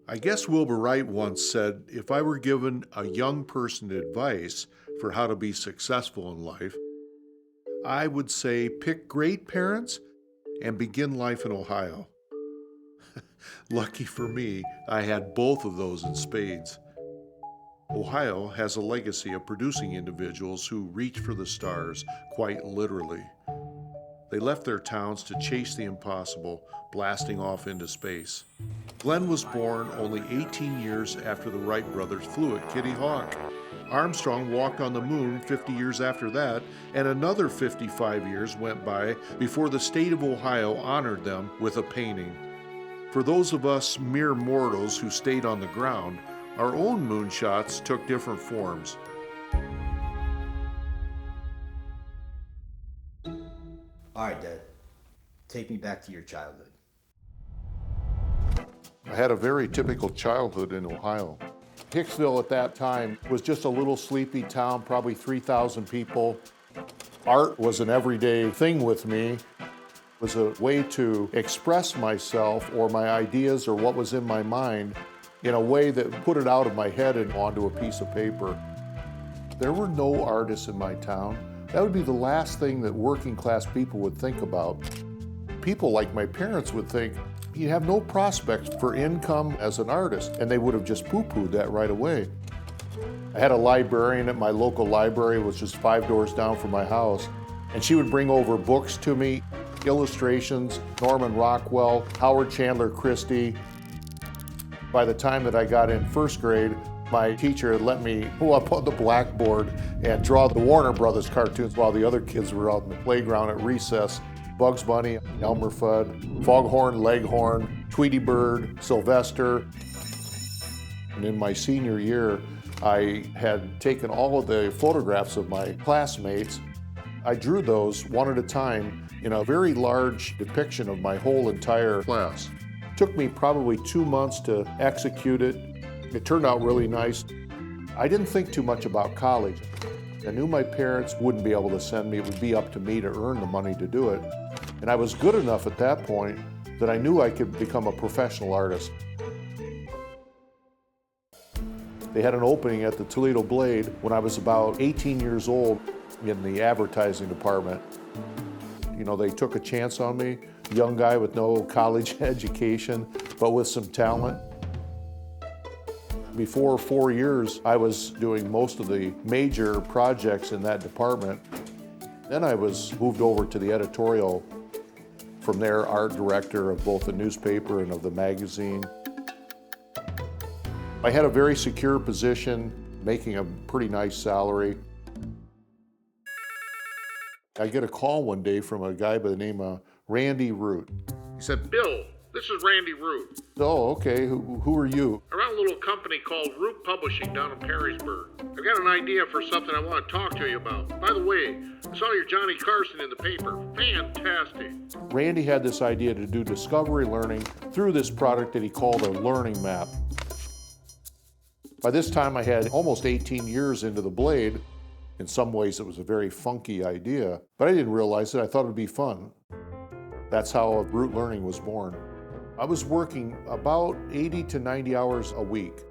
I guess Wilbur Wright once said, if I were given a young person advice for how to be successful in life, I would say pick great parents and begin life in Ohio. Lucky for me, I had both of those in spades. Ohio has a legacy of producing individuals who reach for the stars, quite literally. They left their towns to chase the impossible, blasting off into space. Glenn was born only 18 years after the Wright brothers flew at Kitty Hawk. Armstrong walked on the moon 50 years after that, and another 55 years went by before the state of Ohio honored them with a painting. For those of us mere mortals who stayed on the ground, our own moonshots took different forms. All right, Dad. Take me back to your childhood. I had a very typical childhood in Ohio. Hicksville at that time was just a little sleepy town, probably 3,000 people. Art was an everyday thing with me. It was a way to express myself or my ideas or what was in my mind in a way that put it out of my head and onto a piece of paper. There were no artists in my town. That would be the last thing that working class people would think about. People like my parents would think, you have no prospects for income as an artist, and they would have just poo-pooed that right away. I had a librarian at my local library, which was 5 doors down from my house, and she would bring over books to me, illustrations, Norman Rockwell, Howard Chandler Christie. By the time that I got in first grade, my teacher had let me go up on the blackboard and draw the Warner Brothers cartoons while the other kids were out in the playground at recess. Bugs Bunny, Elmer Fudd, Foghorn Leghorn, Tweety Bird, Sylvester. And in my senior year, I had taken all of the photographs of my classmates. I drew those one at a time in a very large depiction of my whole entire class. It took me probably 2 months to execute it. It turned out really nice. I didn't think too much about college. I knew my parents wouldn't be able to send me. It would be up to me to earn the money to do it. And I was good enough at that point that I knew I could become a professional artist. They had an opening at the Toledo Blade when I was about 18 years old in the advertising department. You know, they took a chance on me, young guy with no college education, but with some talent. Before 4 years, I was doing most of the major projects in that department. Then I was moved over to the editorial. From there, art director of both the newspaper and of the magazine. I had a very secure position, making a pretty nice salary. I get a call one day from a guy by the name of Randy Root. He said, Bill, this is Randy Root. "Oh, okay, who are you?" I run a little company called Root Publishing down in Perrysburg. I've got an idea for something I want to talk to you about. By the way, I saw your Johnny Carson in the paper. Fantastic. Randy had this idea to do discovery learning through this product that he called a learning map. By this time, I had almost 18 years into the Blade. In some ways, it was a very funky idea, but I didn't realize it. I thought it'd be fun. That's how Root Learning was born. I was working about 80 to 90 hours a week.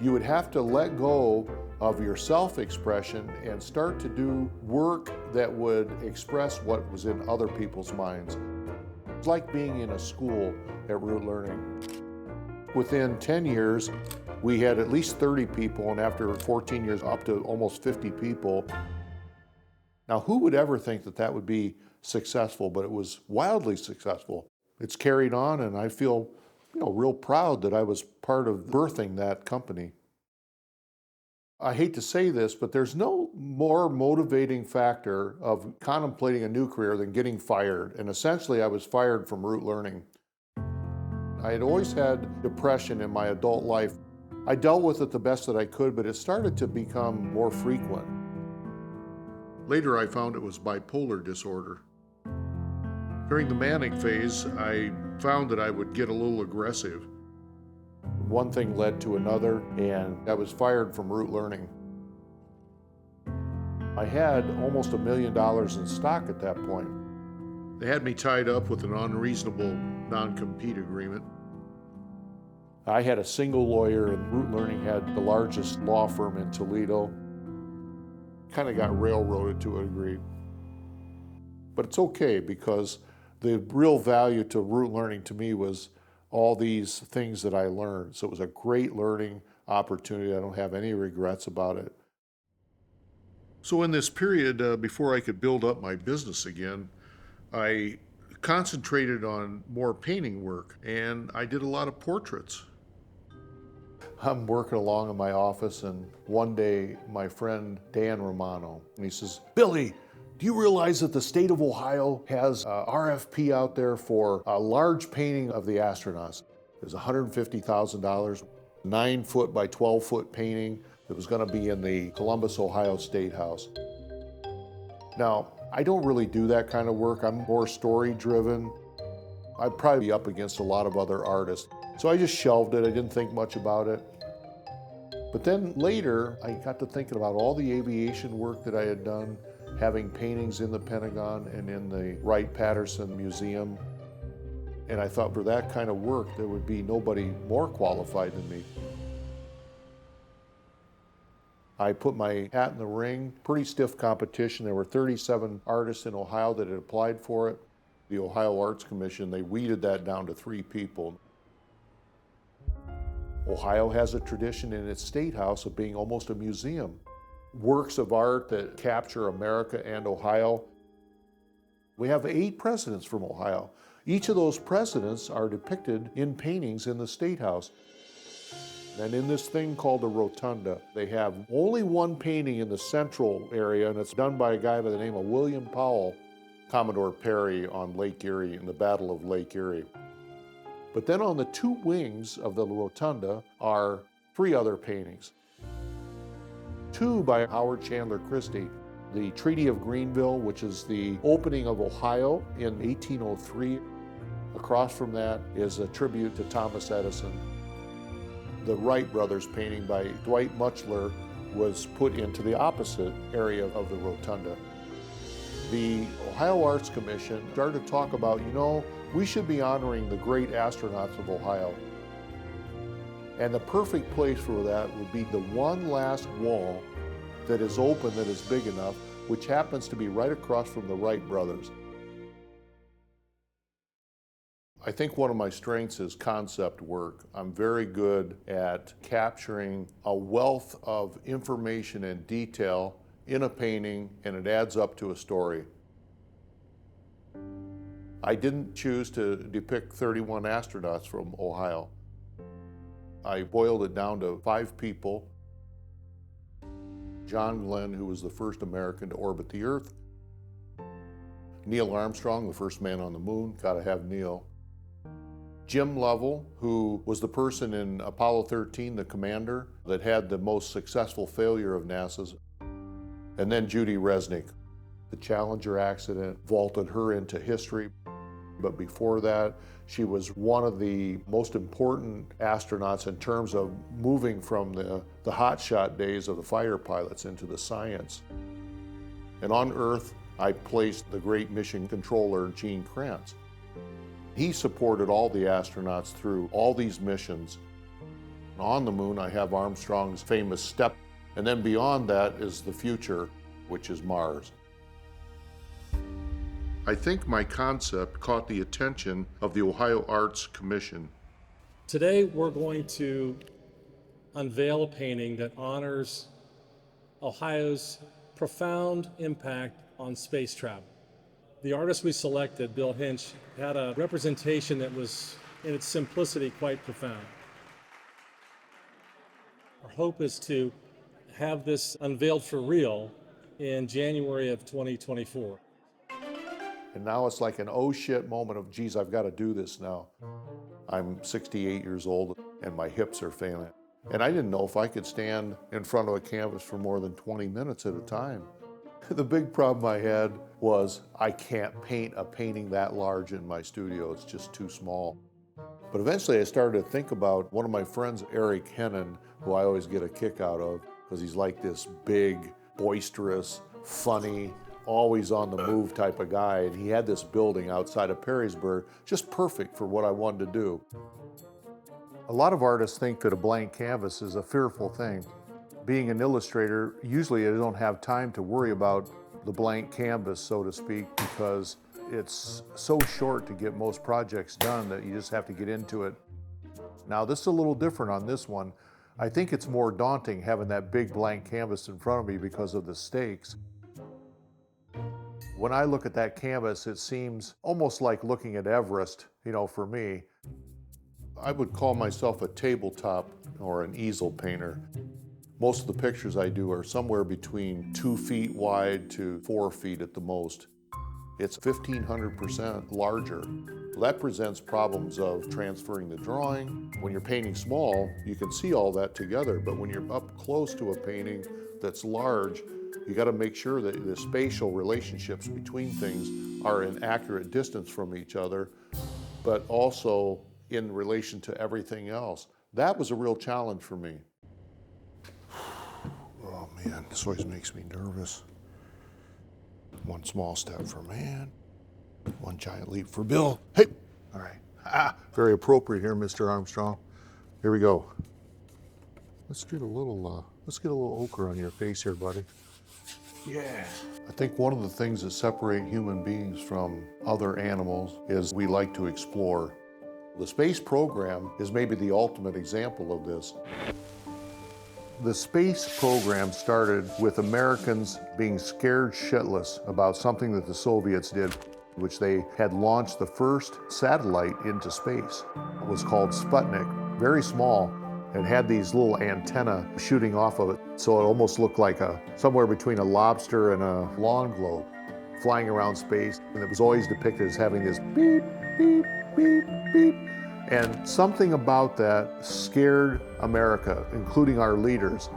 You would have to let go of your self-expression and start to do work that would express what was in other people's minds. It's like being in a school at Root Learning. Within 10 years, we had at least 30 people, and after 14 years, up to almost 50 people. Now, who would ever think that that would be successful? But it was wildly successful. It's carried on, and I feel, real proud that I was part of birthing that company. I hate to say this, but there's no more motivating factor of contemplating a new career than getting fired. And essentially, I was fired from Root Learning. I had always had depression in my adult life. I dealt with it the best that I could, but it started to become more frequent. Later, I found it was bipolar disorder. During the manic phase, I found that I would get a little aggressive. One thing led to another, and I was fired from Root Learning. I had almost $1 million in stock at that point. They had me tied up with an unreasonable non-compete agreement. I had a single lawyer, and Root Learning had the largest law firm in Toledo. Kind of got railroaded to a degree. But it's okay, because the real value to Root Learning to me was all these things that I learned. So it was a great learning opportunity. I don't have any regrets about it. So in this period, before I could build up my business again, I concentrated on more painting work, and I did a lot of portraits. I'm working along in my office, and one day my friend Dan Romano, and he says, "Billy, do you realize that the state of Ohio has a RFP out there for a large painting of the astronauts?" It was $150,000, 9-foot by 12-foot painting that was going to be in the Columbus, Ohio State House. Now, I don't really do that kind of work. I'm more story-driven. I'd probably be up against a lot of other artists. So I just shelved it. I didn't think much about it. But then later, I got to thinking about all the aviation work that I had done, having paintings in the Pentagon and in the Wright-Patterson Museum. And I thought, for that kind of work, there would be nobody more qualified than me. I put my hat in the ring, pretty stiff competition. There were 37 artists in Ohio that had applied for it. The Ohio Arts Commission, they weeded that down to 3 people. Ohio has a tradition in its state house of being almost a museum. Works of art that capture America and Ohio. We have 8 presidents from Ohio. Each of those presidents are depicted in paintings in the State House. And in this thing called the Rotunda, they have only one painting in the central area, and it's done by a guy by the name of William Powell, Commodore Perry on Lake Erie, in the Battle of Lake Erie. But then on the 2 wings of the Rotunda are 3 other paintings. 2 by Howard Chandler Christie. The Treaty of Greenville, which is the opening of Ohio in 1803. Across from that is a tribute to Thomas Edison. The Wright brothers painting by Dwight Muchler was put into the opposite area of the Rotunda. The Ohio Arts Commission started to talk about, we should be honoring the great astronauts of Ohio. And the perfect place for that would be the one last wall that is open, that is big enough, which happens to be right across from the Wright brothers. I think one of my strengths is concept work. I'm very good at capturing a wealth of information and detail in a painting, and it adds up to a story. I didn't choose to depict 31 astronauts from Ohio. I boiled it down to 5 people. John Glenn, who was the first American to orbit the Earth. Neil Armstrong, the first man on the moon, gotta have Neil. Jim Lovell, who was the person in Apollo 13, the commander, that had the most successful failure of NASA's. And then Judy Resnick. The Challenger accident vaulted her into history. But before that, she was one of the most important astronauts in terms of moving from the hotshot days of the fighter pilots into the science. And on Earth, I placed the great mission controller, Gene Kranz. He supported all the astronauts through all these missions. On the moon, I have Armstrong's famous step, and then beyond that is the future, which is Mars. I think my concept caught the attention of the Ohio Arts Commission. Today, we're going to unveil a painting that honors Ohio's profound impact on space travel. The artist we selected, Bill Hinch, had a representation that was, in its simplicity, quite profound. Our hope is to have this unveiled for real in January of 2024. And now it's like an oh shit moment of, geez, I've got to do this now. I'm 68 years old and my hips are failing. And I didn't know if I could stand in front of a canvas for more than 20 minutes at a time. The big problem I had was I can't paint a painting that large in my studio. It's just too small. But eventually I started to think about one of my friends, Eric Hennon, who I always get a kick out of because he's like this big, boisterous, funny, always on the move type of guy. And he had this building outside of Perrysburg, just perfect for what I wanted to do. A lot of artists think that a blank canvas is a fearful thing. Being an illustrator, usually I don't have time to worry about the blank canvas, so to speak, because it's so short to get most projects done that you just have to get into it. Now, this is a little different on this one. I think it's more daunting having that big blank canvas in front of me because of the stakes. When I look at that canvas, it seems almost like looking at Everest, for me. I would call myself a tabletop or an easel painter. Most of the pictures I do are somewhere between 2 feet wide to 4 feet at the most. It's 1,500% larger. That presents problems of transferring the drawing. When you're painting small, you can see all that together, but when you're up close to a painting that's large, you got to make sure that the spatial relationships between things are in accurate distance from each other, but also in relation to everything else. That was a real challenge for me. Oh man, this always makes me nervous. One small step for man, one giant leap for Bill. Hey, all right. Very appropriate here, Mr. Armstrong. Here we go. Let's get a little ochre on your face here, buddy. Yeah. I think one of the things that separate human beings from other animals is we like to explore. The space program is maybe the ultimate example of this. The space program started with Americans being scared shitless about something that the Soviets did, which they had launched the first satellite into space. It was called Sputnik, very small. It had these little antennae shooting off of it, so it almost looked like somewhere between a lobster and a lawn globe flying around space. And it was always depicted as having this beep, beep, beep, beep. And something about that scared America, including our leaders.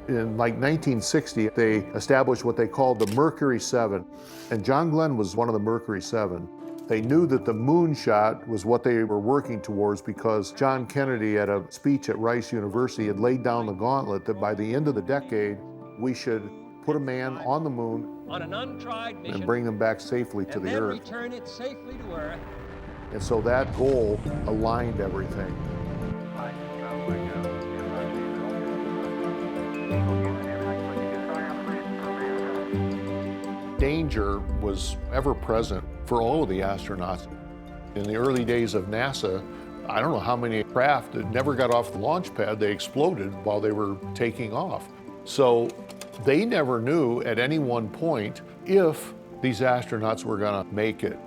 In like 1960, they established what they called the Mercury 7. And John Glenn was one of the Mercury 7. They knew that the moonshot was what they were working towards because John Kennedy, at a speech at Rice University, had laid down the gauntlet that by the end of the decade, we should put a man on the moon on an untried mission and bring them back safely to the and then Earth. return it safely to Earth. And so that goal aligned everything. Danger was ever present for all of the astronauts. In the early days of NASA, I don't know how many craft that never got off the launch pad, they exploded while they were taking off. So they never knew at any one point if these astronauts were gonna make it.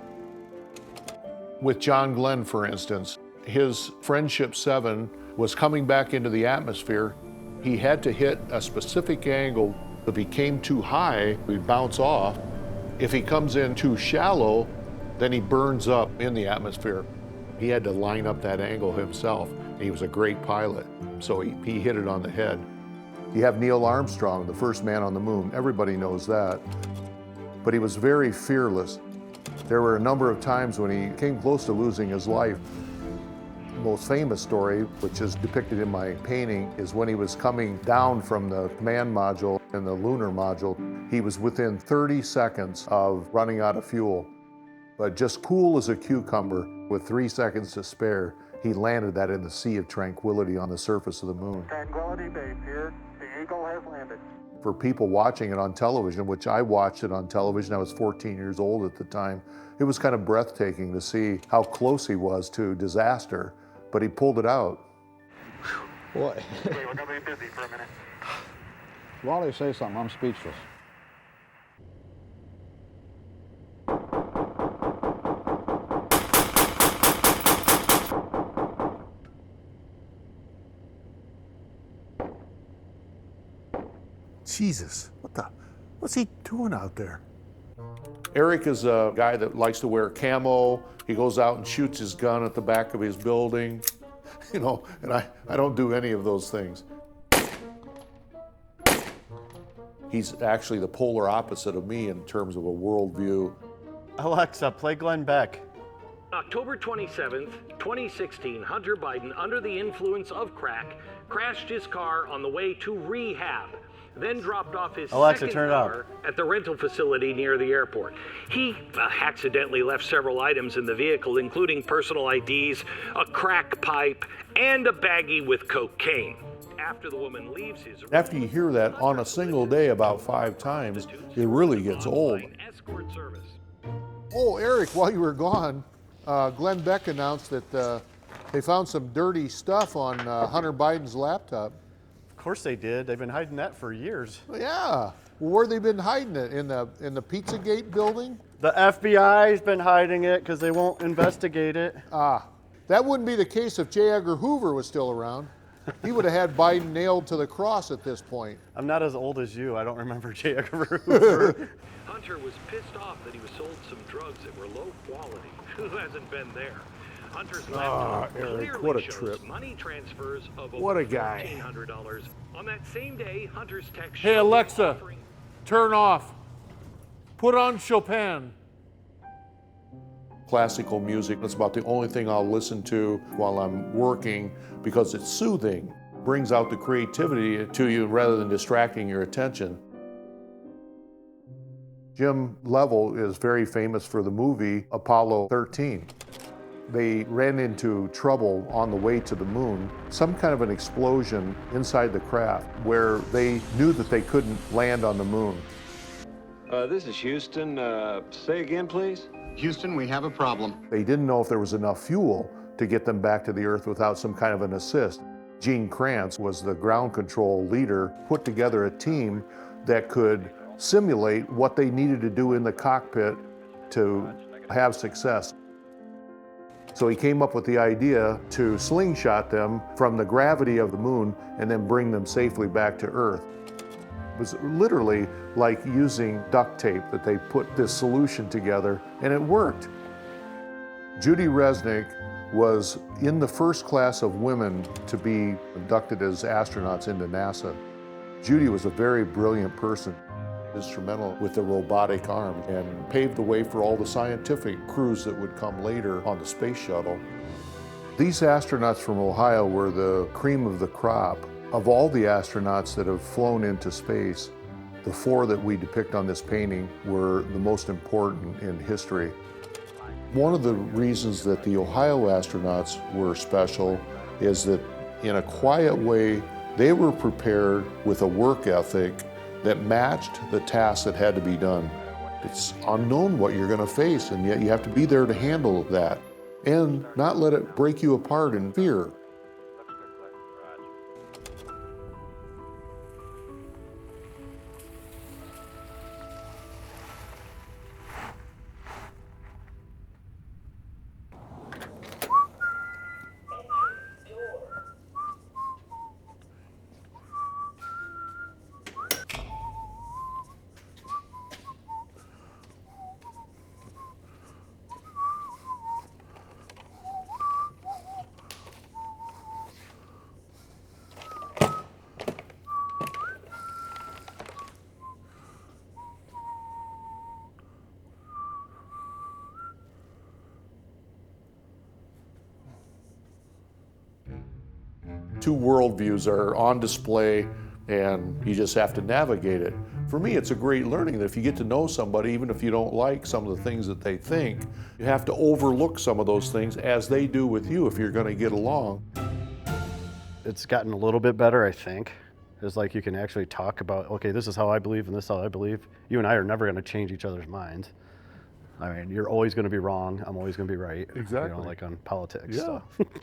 With John Glenn, for instance, his Friendship 7 was coming back into the atmosphere. He had to hit a specific angle. If he came too high, he'd bounce off. If he comes in too shallow, then he burns up in the atmosphere. He had to line up that angle himself. He was a great pilot, so he hit it on the head. You have Neil Armstrong, the first man on the moon. Everybody knows that. But he was very fearless. There were a number of times when he came close to losing his life. The most famous story, which is depicted in my painting, is when he was coming down from the command module and the lunar module. He was within 30 seconds of running out of fuel. But just cool as a cucumber, with 3 seconds to spare, he landed that in the Sea of Tranquility on the surface of the moon. Tranquility Base here. The Eagle has landed. For people watching it on television, which I watched it on television, I was 14 years old at the time, it was kind of breathtaking to see how close he was to disaster, but he pulled it out. Boy. Okay, we're gonna be busy for a minute. Wally, say something. I'm speechless. Jesus, what's he doing out there? Eric is a guy that likes to wear camo. He goes out and shoots his gun at the back of his building, and I don't do any of those things. He's actually the polar opposite of me in terms of a worldview. Alexa, play Glenn Beck. October 27th, 2016, Hunter Biden, under the influence of crack, crashed his car on the way to rehab. then dropped off his Alexa, second turn it up. car at the rental facility near the airport. He accidentally left several items in the vehicle, including personal IDs, a crack pipe, and a baggie with cocaine. After the woman leaves his room, After you hear that on a single day about 5 times, it really gets old. escort service. Oh, Eric, while you were gone, Glenn Beck announced that they found some dirty stuff on Hunter Biden's laptop. Of course they did. They've been hiding that for years. Yeah. Well, where they been hiding it? In the Pizzagate building? The FBI's been hiding it because they won't investigate it. That wouldn't be the case if J. Edgar Hoover was still around. He would have had Biden nailed to the cross at this point. I'm not as old as you. I don't remember J. Edgar Hoover. Hunter was pissed off that he was sold some drugs that were low quality. Who hasn't been there? Hunter's laptop Eric, clearly what a shows trip. money transfers of over What a guy. $1,400. On that same day, Hunter's text Hey, showed him Alexa, offering- turn off. Put on Chopin. Classical music, that's about the only thing I'll listen to while I'm working because it's soothing. Brings out the creativity to you rather than distracting your attention. Jim Lovell is very famous for the movie Apollo 13. They ran into trouble on the way to the moon, some kind of an explosion inside the craft where they knew that they couldn't land on the moon. This is Houston. Say again, please. Houston, we have a problem. They didn't know if there was enough fuel to get them back to the Earth without some kind of an assist. Gene Kranz was the ground control leader, put together a team that could simulate what they needed to do in the cockpit to have success. So he came up with the idea to slingshot them from the gravity of the moon and then bring them safely back to Earth. It was literally like using duct tape that they put this solution together, and it worked. Judy Resnick was in the first class of women to be inducted as astronauts into NASA. Judy was a very brilliant person, instrumental with the robotic arm, and paved the way for all the scientific crews that would come later on the space shuttle. These astronauts from Ohio were the cream of the crop. Of all the astronauts that have flown into space, the 4 that we depict on this painting were the most important in history. One of the reasons that the Ohio astronauts were special is that in a quiet way, they were prepared with a work ethic that matched the tasks that had to be done. It's unknown what you're going to face, and yet you have to be there to handle that and not let it break you apart in fear. Two worldviews are on display, and you just have to navigate it. For me, it's a great learning that if you get to know somebody, even if you don't like some of the things that they think, you have to overlook some of those things as they do with you if you're going to get along. It's gotten a little bit better, I think. It's like you can actually talk about, okay, this is how I believe and this is how I believe. You and I are never going to change each other's minds. I mean, you're always going to be wrong. I'm always going to be right. Exactly. You know, like on politics Yeah. stuff.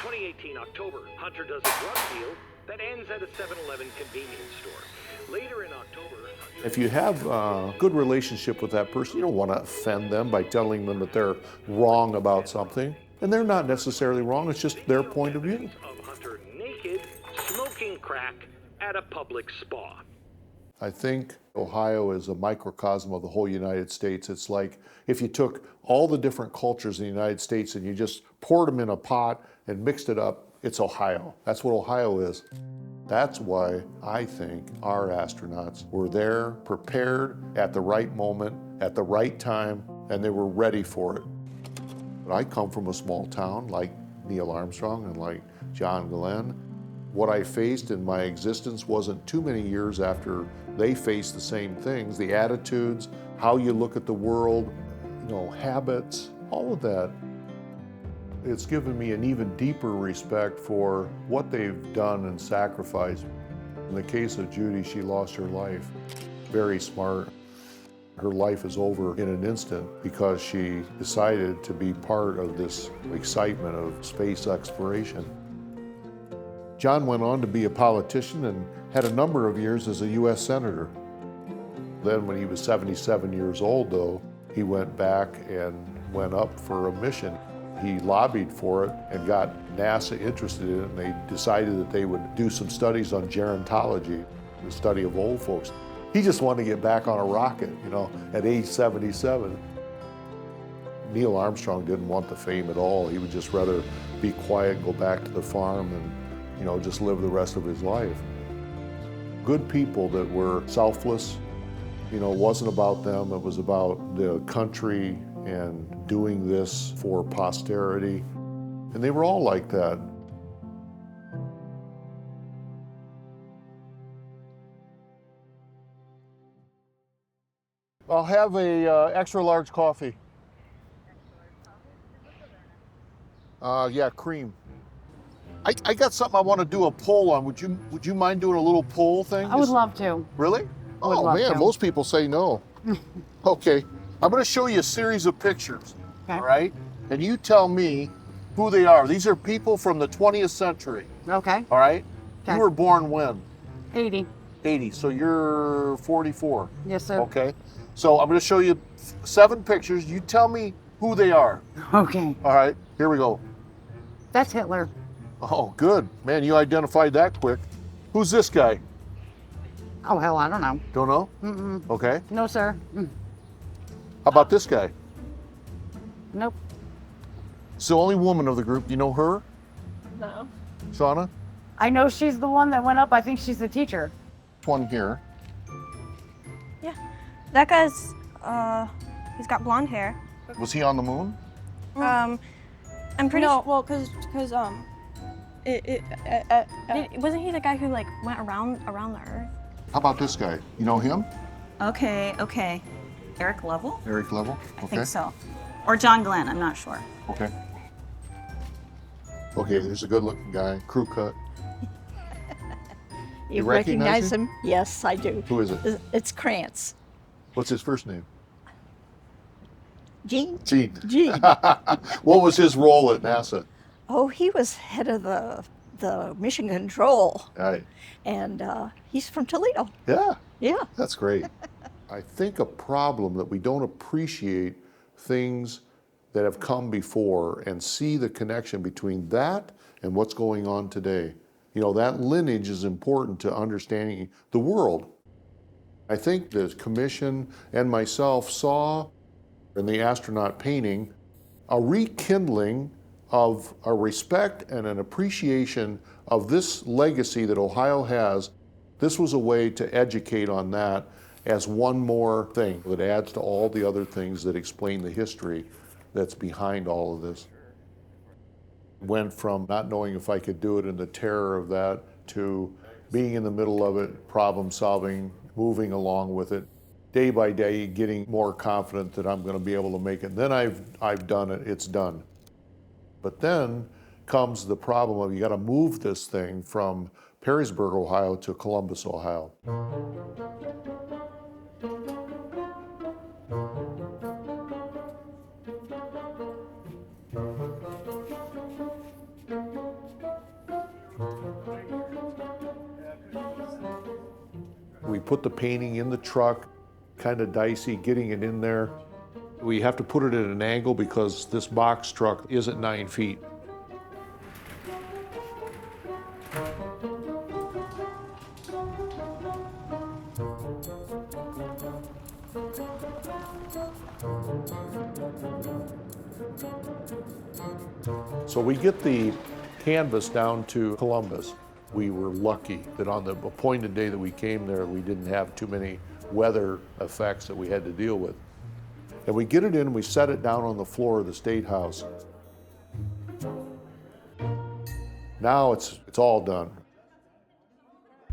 2018 October, Hunter does a drug deal that ends at a 7-Eleven convenience store. Later in October, If you have a good relationship with that person, you don't want to offend them by telling them that they're wrong about something. And they're not necessarily wrong, it's just their point of view. of Hunter naked, smoking crack at a public spa. I think Ohio is a microcosm of the whole United States. It's like if you took all the different cultures in the United States and you just poured them in a pot and mixed it up, it's Ohio. That's what Ohio is. That's why I think our astronauts were there, prepared at the right moment, at the right time, and they were ready for it. But I come from a small town like Neil Armstrong and like John Glenn. What I faced in my existence wasn't too many years after they faced the same things. The attitudes, how you look at the world, habits, all of that. It's given me an even deeper respect for what they've done and sacrificed. In the case of Judy, she lost her life. Very smart. Her life is over in an instant because she decided to be part of this excitement of space exploration. John went on to be a politician and had a number of years as a U.S. Senator. Then when he was 77 years old, though, he went back and went up for a mission. He lobbied for it and got NASA interested in it, and they decided that they would do some studies on gerontology, the study of old folks. He just wanted to get back on a rocket, at age 77. Neil Armstrong didn't want the fame at all. He would just rather be quiet, go back to the farm, and just live the rest of his life. Good people that were selfless. It wasn't about them, it was about the country and doing this for posterity. And they were all like that. I'll have a extra large coffee. Yeah, cream. I got something I want to do a poll on. Would you mind doing a little poll thing? I would love to. Really? Would Oh love man, to. most people say no. Okay, I'm going to show you a series of pictures. Okay. All right, and you tell me who they are. These are people from the 20th century. Okay. All right. Okay. You were born when? 80. 80. So you're 44. Yes, sir. Okay. So I'm going to show you 7 pictures. You tell me who they are. Okay. All right. Here we go. That's Hitler. Oh, good. Man, you identified that quick. Who's this guy? Oh, hell, I don't know. Don't know? Mm-mm. Okay. No, sir. How about this guy? Nope. It's the only woman of the group. Do you know her? No. Shauna? I know she's the one that went up. I think she's the teacher. One here. Yeah. That guy's, he's got blonde hair. Was he on the moon? I'm pretty No, sure. well, cause Wasn't he the guy who like went around the Earth? How about this guy? You know him? Okay. Eric Lovell? Eric Lovell? I think so. Or John Glenn, I'm not sure. Okay. Okay, there's a good looking guy, crew cut. You recognize recognize him? Yes, I do. Who is it? It's Krantz. What's his first name? Gene? Gene. Gene. What was his role at NASA? Oh, he was head of the mission control, Right. and he's from Toledo. Yeah. Yeah. That's great. I think a problem that we don't appreciate things that have come before and see the connection between that and what's going on today. That lineage is important to understanding the world. I think the commission and myself saw in the astronaut painting a rekindling of a respect and an appreciation of this legacy that Ohio has. This was a way to educate on that as one more thing that adds to all the other things that explain the history that's behind all of this. Went from not knowing if I could do it and the terror of that to being in the middle of it, problem solving, moving along with it, day by day getting more confident that I'm going to be able to make it. Then I've done it, it's done. But then comes the problem of you got to move this thing from Perrysburg, Ohio to Columbus, Ohio. We put the painting in the truck, kind of dicey getting it in there. We have to put it at an angle because this box truck isn't 9 feet. So we get the canvas down to Columbus. We were lucky that on the appointed day that we came there, we didn't have too many weather effects that we had to deal with. And we get it in and we set it down on the floor of the State House. Now it's all done.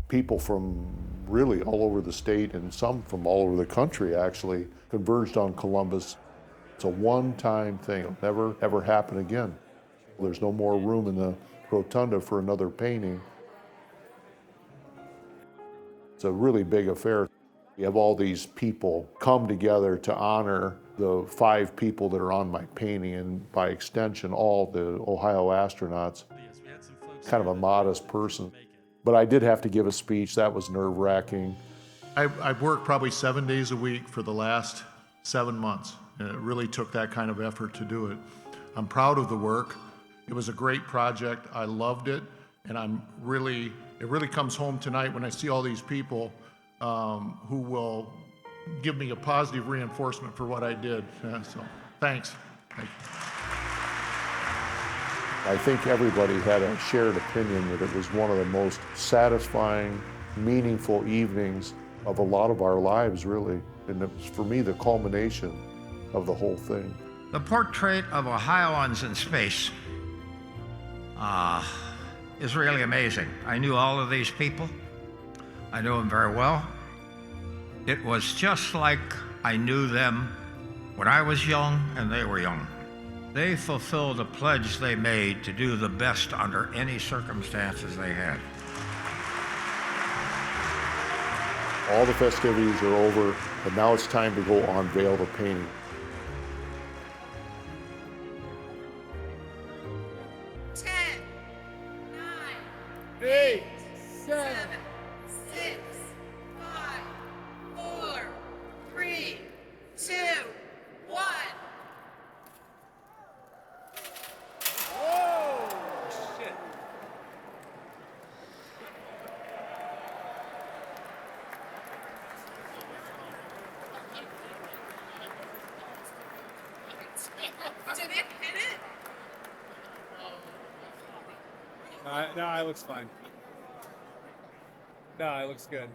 People from really all over the state and some from all over the country actually converged on Columbus. It's a one-time thing. It'll never, ever happen again. There's no more room in the rotunda for another painting. It's a really big affair. You have all these people come together to honor the 5 people that are on my painting, and by extension, all the Ohio astronauts. Kind of a modest person. But I did have to give a speech. That was nerve-wracking. I've worked probably 7 days a week for the last 7 months. And it really took that kind of effort to do it. I'm proud of the work. It was a great project. I loved it. And it really comes home tonight when I see all these people who will give me a positive reinforcement for what I did. So thanks. I think everybody had a shared opinion that it was one of the most satisfying, meaningful evenings of a lot of our lives, really. And it was, for me, the culmination of the whole thing. The portrait of Ohioans in space is really amazing. I knew all of these people. I knew them very well. It was just like I knew them when I was young and they were young. They fulfilled a pledge they made to do the best under any circumstances they had. All the festivities are over, and now it's time to go unveil the painting. No, it looks fine. No, it looks good.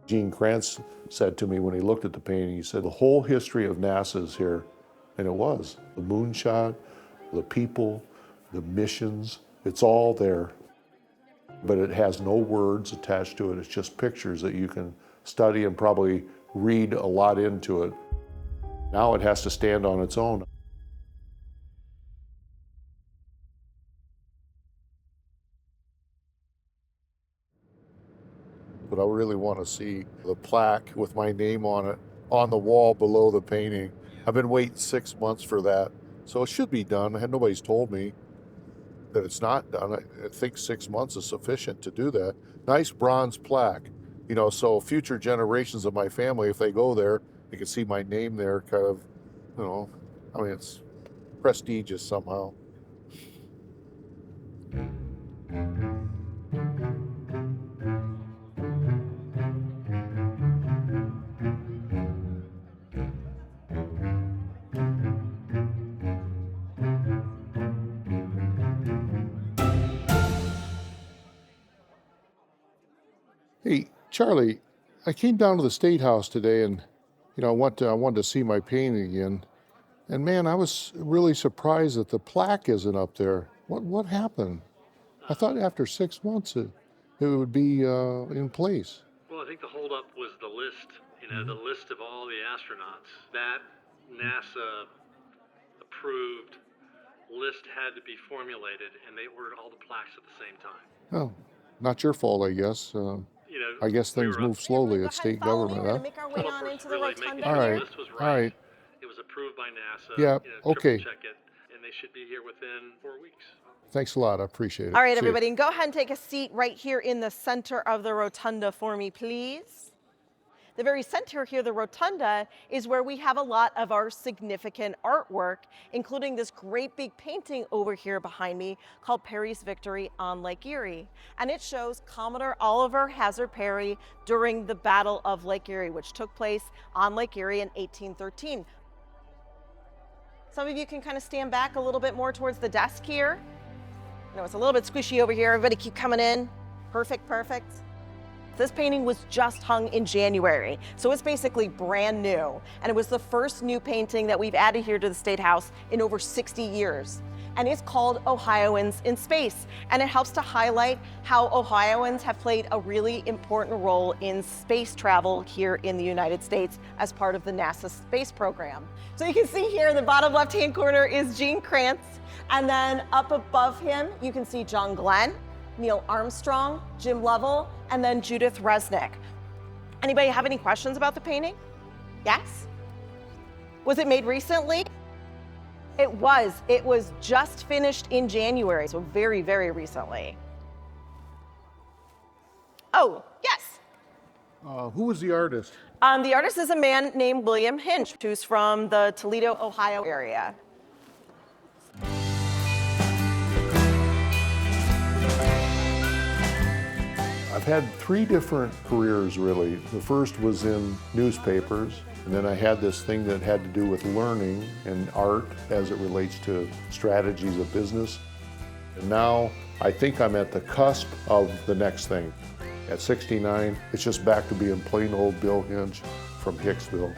Gene Kranz said to me when he looked at the painting, he said, the whole history of NASA is here. And it was. The moonshot, the people, the missions, it's all there. But it has no words attached to it. It's just pictures that you can study and probably read a lot into it. Now it has to stand on its own. But I really want to see the plaque with my name on it on the wall below the painting. I've been waiting 6 months for that. So it should be done. Nobody's told me that it's not done. I think 6 months is sufficient to do that. Nice bronze plaque, you know, so future generations of my family, if they go there, they can see my name there, kind of, you know, I mean, it's prestigious somehow. Hey, Charlie, I came down to the State House today and, you know, I wanted to see my painting again. And man, I was really surprised that the plaque isn't up there. What happened? I thought after 6 months it would be in place. Well, I think the holdup was the list, you know, the list of all the astronauts. That NASA approved list had to be formulated, and they ordered all the plaques at the same time. Oh, not your fault, I guess. You know, I guess things move slowly at state government, huh? Make our way on into the rotunda. All right, The list was all right. It was approved by NASA. Yeah, you know, okay. Check it, and they should be here within 4 weeks. Thanks a lot, I appreciate it. All right, See ya. everybody, and go ahead and take a seat right here in the center of the rotunda for me, please. The very center here, the rotunda, is where we have a lot of our significant artwork, including this great big painting over here behind me called Perry's Victory on Lake Erie. And it shows Commodore Oliver Hazard Perry during the Battle of Lake Erie, which took place on Lake Erie in 1813. Some of you can kind of stand back a little bit more towards the desk here. I know it's a little bit squishy over here. Everybody keep coming in. Perfect, perfect. This painting was just hung in January, so it's basically brand new. And it was the first new painting that we've added here to the State House in over 60 years. And it's called Ohioans in Space. And it helps to highlight how Ohioans have played a really important role in space travel here in the United States as part of the NASA space program. So you can see here in the bottom left-hand corner is Gene Kranz. And then up above him, you can see John Glenn, Neil Armstrong, Jim Lovell, and then Judith Resnick. Anybody have any questions about the painting? Yes? Was it made recently? It was just finished in January, so very, very recently. Oh, yes. Who was the artist? The artist is a man named William Hinch, who's from the Toledo, Ohio area. I've had 3 different careers, really. The first was in newspapers, and then I had this thing that had to do with learning and art as it relates to strategies of business. And now I think I'm at the cusp of the next thing. At 69, it's just back to being plain old Bill Hinch from Hicksville.